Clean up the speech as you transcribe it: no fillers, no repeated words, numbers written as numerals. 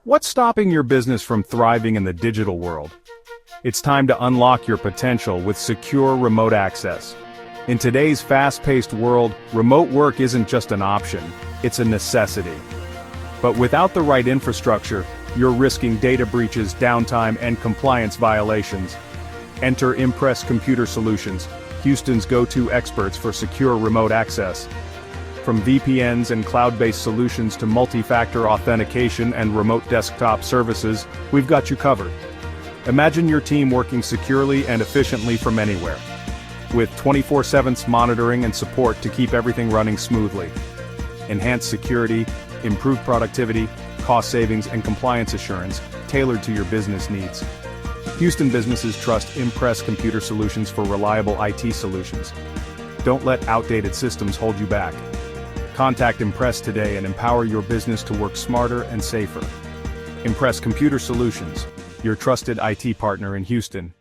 What's stopping your business from thriving in the digital world? It's time to unlock your potential with secure remote access. In today's fast-paced world, remote work isn't just an option, it's a necessity. But without the right infrastructure, you're risking data breaches, downtime, and compliance violations. Enter Impress Computer Solutions, Houston's go-to experts for secure remote access. From VPNs and cloud-based solutions to multi-factor authentication and remote desktop services, we've got you covered. Imagine your team working securely and efficiently from anywhere, with 24/7 monitoring and support to keep everything running smoothly. Enhanced security, improved productivity, cost savings, and compliance assurance, tailored to your business needs. Houston businesses trust Impress Computer Solutions for reliable IT solutions. Don't let outdated systems hold you back. Contact Impress today and empower your business to work smarter and safer. Impress Computer Solutions, your trusted IT partner in Houston.